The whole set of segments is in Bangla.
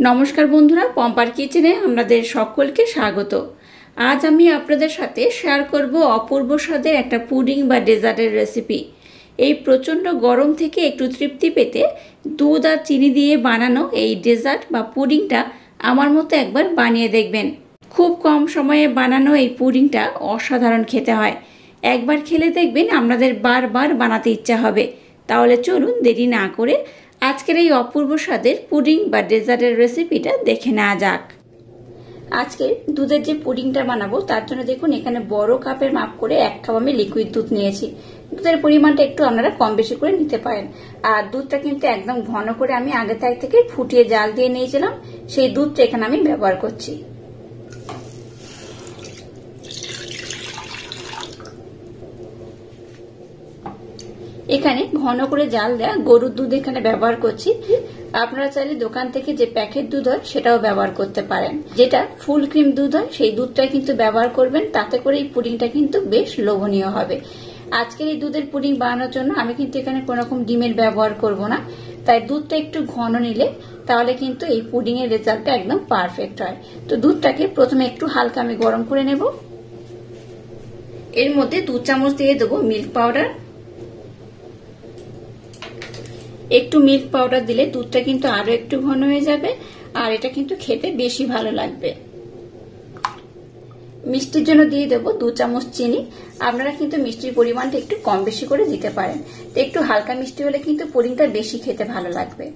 নমস্কার বন্ধুরা, পম্পার কিচেনে আপনাদের সকলকে স্বাগত। আজ আমি আপনাদের সাথে শেয়ার করব অপূর্ব স্বাদের একটা পুডিং বা ডেজার্টের রেসিপি। এই প্রচণ্ড গরম থেকে একটু তৃপ্তি পেতে দুধ আর চিনি দিয়ে বানানো এই ডেজার্ট বা পুডিংটা আমার মতো একবার বানিয়ে দেখবেন। খুব কম সময়ে বানানো এই পুডিংটা অসাধারণ খেতে হয়। একবার খেলে দেখবেন আপনাদের বারবার বানাতে ইচ্ছা হবে। তাহলে চলুন দেরি না করে আজকের এই অপূর্ব স্বাদের পুডিং বা ডেজার্টের রেসিপিটা দেখে নেওয়া যাক। আজকে দুধের যে পুডিংটা বানাবো তার জন্য দেখুন এখানে বড় কাপের মাপ করে 1 কাপ আমি লিকুইড দুধ নিয়েছি। দুধের পরিমাণটা একটু আপনারা কম বেশি করে নিতে পারেন। আর দুধটা কিন্তু একদম ঘন করে আমি আগে থেকে ফুটিয়ে জাল দিয়ে নিয়েছিলাম, সেই দুধটা এখানে আমি ব্যবহার করছি। এখানে ঘন করে জাল দেয়া গরুর দুধ এখানে ব্যবহার করছি। আপনারা চাইলে দোকান থেকে যে প্যাকেট দুধ হয় সেটাও ব্যবহার করতে পারেন। যেটা ফুল ক্রিম দুধ হয় সেই দুধটাই কিন্তু ব্যবহার করবেন, তাতে করে এই পুডিংটা কিন্তু বেশ লোভনীয় হবে। আজকের এই দুধের পুডিং বানানোর জন্য আমি কিন্তু এখানে কোনো রকম ডিমের ব্যবহার করব না, তাই দুধটা একটু ঘন নিলে তাহলে কিন্তু এই পুডিং এর রেজাল্টটা একদম পারফেক্ট হয়। তো দুধটাকে প্রথমে একটু হালকা আমি গরম করে নেব। এর মধ্যে 2 চামচ দিয়ে দেবো মিল্ক পাউডার। একটু মিল্ক পাউডার দিলে দুধটা কিন্তু আরো একটু ঘন হয়ে যাবে, আর এটা কিন্তু খেতে বেশি ভালো লাগবে। মিষ্টির জন্য দিয়ে দেবো 2 চামচ চিনি। আপনারা কিন্তু মিষ্টির পরিমাণটা একটু কম বেশি করে দিতে পারেন। তো একটু হালকা মিষ্টি হলে কিন্তু পুডিংটা বেশি খেতে ভালো লাগবে।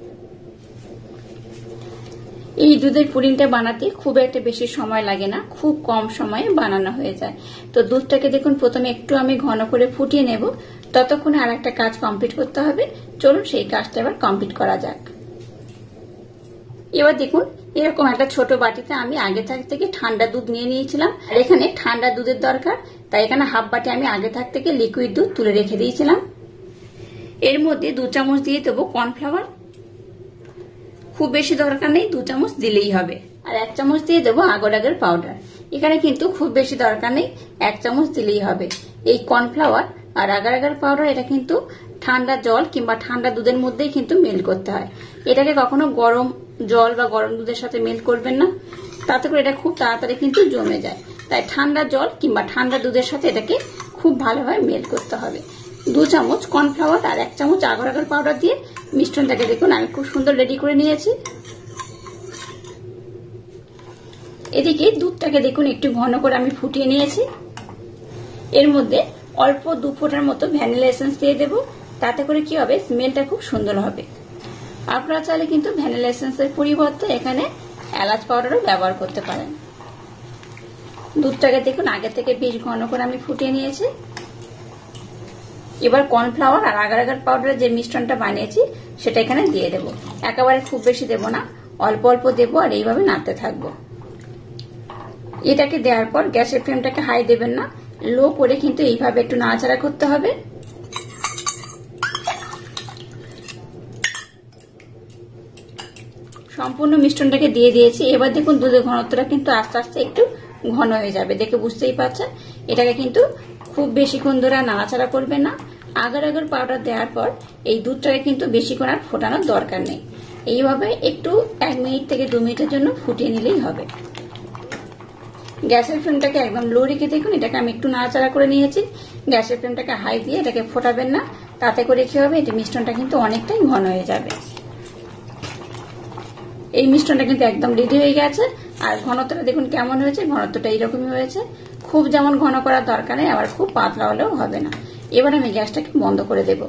এই দুধের পুডিংটা বানাতে খুব একটা বেশি সময় লাগে না, খুব কম সময়ে বানানো হয়ে যায়। তো দুধটাকে দেখুন প্রথমে একটু আমি ঘন করে ফুটিয়ে নেব, ততক্ষণে আর একটা কাজ কমপ্লিট করতে হবে। চলুন সেই কাজটা এবার কমপ্লিট করা যাক। এবার দেখুন এরকম একটা ছোট বাটিতে আমি আগে থেকে ঠান্ডা দুধ নিয়ে নিয়েছিলাম, আর এখানে ঠান্ডা দুধের দরকার, তাই এখানে হাফ বাটি আমি আগে থেকে লিকুইড দুধ তুলে রেখে দিয়েছিলাম। এর মধ্যে 2 চামচ দিয়ে দেবো কর্নফ্লাওয়ার। খুব বেশি দরকার নেই, 2 চামচ দিলেই হবে। আর 1 চামচ দিয়ে দেবো আগর পাউডার। এখানে কিন্তু খুব বেশি দরকার নেই, 1 চামচ দিলেই হবে। এই কর্নফ্লাওয়ার আর আগার পাউডার এটা কিন্তু ঠান্ডা জল কিংবা ঠান্ডা দুধের মধ্যেই কিন্তু মেল্ট করতে হয়। এটাকে কখনো গরম জল বা গরম দুধের সাথে মেল্ট করবেন না, তাতে করে এটা খুব তাড়াতাড়ি কিন্তু জমে যায়। তাই ঠান্ডা জল কিংবা ঠান্ডা দুধের সাথে এটাকে খুব ভালোভাবে মেল্ট করতে হবে। 2 চামচ কর্নফ্লাওয়ার আর 1 চামচ আগর পাউডার দিয়ে মিশ্রণটাকে দেখুন আমি খুব সুন্দর রেডি করে নিয়েছি। এদিকে দুধটাকে দেখুন একটু ঘন করে আমি ফুটিয়ে নিয়েছি। এর মধ্যে অল্প 2 ফোঁটার মতো ভ্যানিলা এসেন্স দিয়ে দেবো, তাতে করে কি হবে স্মেলটা খুব সুন্দর হবে। আপনারা চাইলে কিন্তু ভ্যানিলা এসেন্সের পরিবর্তে এখানে এলাচ পাউডারও ব্যবহার করতে পারেন। দুধটাকে দেখুন আগে থেকে বেশ ঘন করে আমি ফুটিয়ে নিয়েছি। এবার কর্নফ্লাওয়ার আর আগার পাউডারের যে মিশ্রণটা বানিয়েছি সেটা এখানে দিয়ে দেবো। একেবারে খুব বেশি দেবো না, অল্প অল্প দেবো, আর এইভাবে নাড়তে থাকবো। এটাকে দেওয়ার পর গ্যাসের ফ্লেমটাকে হাই দেবেন না, লো করে কিন্তু এইভাবে একটু নাড়াচাড়া করতে হবে। সম্পূর্ণ মিশ্রণটাকে দিয়ে দিয়েছি। এবার দেখুন দুধের ঘনত্বটা কিন্তু আস্তে আস্তে একটু ঘন হয়ে যাবে, দেখে বুঝতেই পারছেন। এটাকে কিন্তু খুব বেশিক্ষণ ধরে নাড়াচাড়া করবেন না। আগর পাউডার দেওয়ার পর এই দুধটাকে কিন্তু বেশিক্ষণ আর ফোটানোর দরকার নেই। এইভাবে একটু 1 মিনিট থেকে 2 মিনিটের জন্য ফুটিয়ে নিলেই হবে। গ্যাসের ফ্লেমটাকে একদম লো রেখে দেখুন এটাকে আমি একটু নাড়াচাড়া করে নিয়েছি। গ্যাসের ফ্লেমটাকে হাই দিয়ে এটাকে ফোটাবেন না, তাতে করে কি হবে এটা মিশ্রণটা কিন্তু অনেকটাই ঘন হয়ে যাবে। এই মিশ্রণটা কিন্তু একদম রেডি হয়ে গেছে। আর ঘনত্বটা দেখুন কেমন হয়েছে, ঘনত্বটা এইরকমই হয়েছে। খুব যেমন ঘন করার দরকার নেই, আবার খুব পাতলা হলেও হবে না। এবার আমি গ্যাসটাকে বন্ধ করে দেব।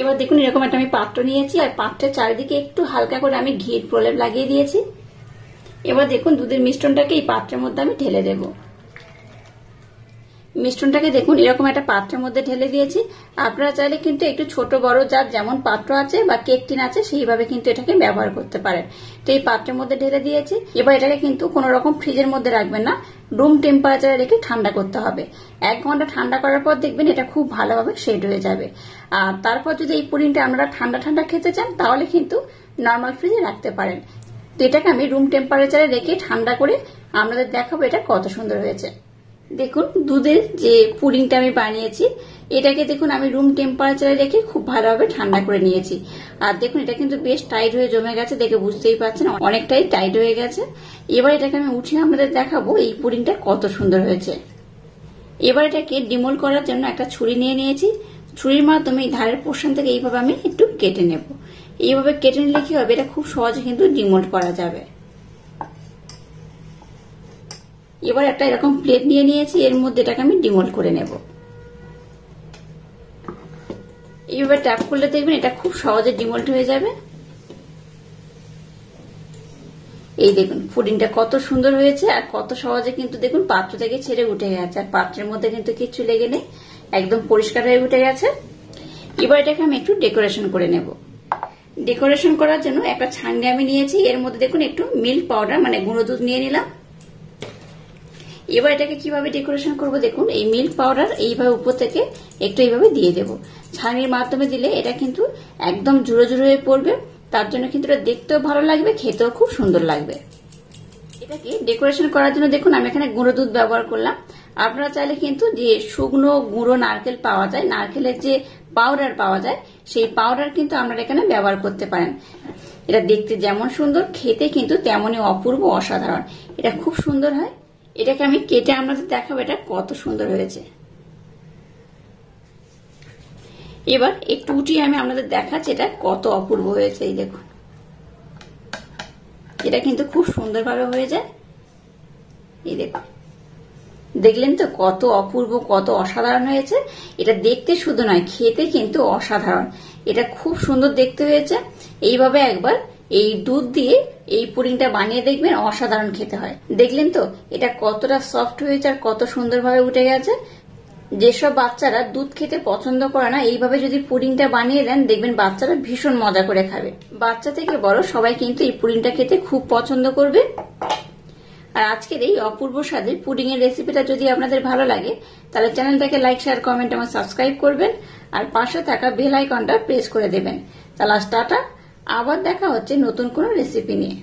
এবার দেখুন এরকম একটা আমি পাত্র নিয়েছি, আর পাত্রের চারিদিকে একটু হালকা করে আমি ঘির প্রলেপ লাগিয়ে দিয়েছি। এবার দেখুন দুধের মিশ্রণটাকে এই পাত্রের মধ্যে আমি ঢেলে দেব। মিশ্রণটাকে দেখুন এরকম একটা পাত্রের মধ্যে ঢেলে দিয়েছি। আপনারা চাইলে কিন্তু একটু ছোট বড় যার যেমন পাত্র আছে বা কেক টিন আছে সেইভাবে কিন্তু এটাকে ব্যবহার করতে পারেন। তো এই পাত্রের মধ্যে ঢেলে দিয়েছি। এবার এটাকে কিন্তু কোনো রকম ফ্রিজের মধ্যে রাখবেন না, রুম টেম্পারেচারে রেখে ঠান্ডা করতে হবে। 1 ঘন্টা ঠান্ডা করার পর দেখবেন এটা খুব ভালোভাবে সেট হয়ে যাবে। আর তারপর যদি এই পুডিংটা আপনারা ঠান্ডা খেতে চান তাহলে কিন্তু নর্মাল ফ্রিজে রাখতে পারেন। তো এটাকে আমি রুম টেম্পারেচারে রেখে ঠান্ডা করে আপনাদের দেখাবো এটা কত সুন্দর হয়েছে। দেখুন দুধের যে পুডিংটা আমি বানিয়েছি এটাকে দেখুন আমি রুম টেম্পারেচারে রেখে খুব ভালোভাবে ঠান্ডা করে নিয়েছি। আর দেখুন এটা কিন্তু বেশ টাইট হয়ে জমে গেছে, দেখে বুঝতেই পারছেন অনেকটাই টাইট হয়ে গেছে। এবার এটাকে আমি উঠিয়ে আপনাদের দেখাবো এই পুডিংটা কত সুন্দর হয়েছে। এবার এটাকে ডিমোল্ড করার জন্য একটা ছুরি নিয়ে নিয়েছি। ছুরির মাধ্যমে এই ধারের পোর্শন থেকে এইভাবে আমি একটু কেটে নেব। এইভাবে কেটে নিলে কি হবে, এটা খুব সহজে কিন্তু ডিমোল্ড করা যাবে। এবার একটা এরকম প্লেট নিয়ে নিয়েছি, এর মধ্যে এটাকে আমি ডিমোল্ড করে নেব। এইভাবে ট্যাপ করলে দেখবেন এটা খুব সহজে ডিমোল্ড হয়ে যাবে। এই দেখুন পুডিংটা কত সুন্দর হয়েছে আর কত সহজে কিন্তু দেখুন পাত্র থেকে ছেড়ে উঠে গেছে, আর পাত্রের মধ্যে কিন্তু কিছু লেগে নেই, একদম পরিষ্কার হয়ে উঠে গেছে। এবার এটাকে আমি একটু ডেকোরেশন করে নেব। ডেকোরেশন করার জন্য একটা ছাঁকনি আমি নিয়েছি, এর মধ্যে দেখুন একটু মিল্ক পাউডার মানে গুঁড়ো দুধ নিয়ে নিলাম। এবার এটাকে কিভাবে ডেকোরেশন করব দেখুন, এই মিল্ক পাউডার এইভাবে উপর থেকে একটু এইভাবে দিয়ে দেব। ছাঁকনির মাধ্যমে দিলে এটা কিন্তু একদম ঝুড়ো ঝুড়ো হয়ে পড়বে, তার জন্য কিন্তু এটা দেখতেও ভালো লাগবে, খেতেও খুব সুন্দর লাগবে। এটাকে ডেকোরেশন করার জন্য দেখুন আমি এখানে গুঁড়ো দুধ ব্যবহার করলাম। আপনারা চাইলে কিন্তু যে শুকনো গুঁড়ো নারকেল পাওয়া যায়, নারকেলের যে পাউডার পাওয়া যায়, সেই পাউডার কিন্তু আপনারা এখানে ব্যবহার করতে পারেন। এটা দেখতে যেমন সুন্দর, খেতে কিন্তু তেমনই অপূর্ব অসাধারণ, এটা খুব সুন্দর হয়। এটাকে আমি কেটে আপনাদের দেখাবো এটা কত সুন্দর হয়েছে। এবার একটু উঠিয়ে আমি আপনাদের দেখাচ্ছি এটা কত অপূর্ব হয়েছে। এই দেখুন এটা কিন্তু খুব সুন্দরভাবে হয়ে যায়। এই দেখুন, দেখলেন তো কত অপূর্ব, কত অসাধারণ হয়েছে। এটা দেখতে শুধু নয়, খেতে কিন্তু অসাধারণ, এটা খুব সুন্দর দেখতে হয়েছে। এইভাবে একবার এই দুধ দিয়ে এই পুডিংটা বানিয়ে দেখবেন, অসাধারণ খেতে হয়। দেখলেন তো এটা কতটা সফট হয়েছে আর কত সুন্দরভাবে উঠে গেছে। যেসব বাচ্চারা দুধ খেতে পছন্দ করে না, এইভাবে যদি পুডিংটা বানিয়ে দেন দেখবেন বাচ্চারা ভীষণ মজা করে খাবে। বাচ্চা থেকে বড় সবাই কিন্তু এই পুডিংটা খেতে খুব পছন্দ করবে। আর আজকের এই অপূর্ব স্বাদের পুডিং এর রেসিপিটা যদি আপনাদের ভালো লাগে তাহলে চ্যানেলটাকে লাইক, শেয়ার, কমেন্ট এবং সাবস্ক্রাইব করবেন, আর পাশে থাকা বেল আইকনটা প্রেস করে দেবেন। তাহলে টাটা, আবার দেখা হচ্ছে নতুন কোনো রেসিপি নিয়ে।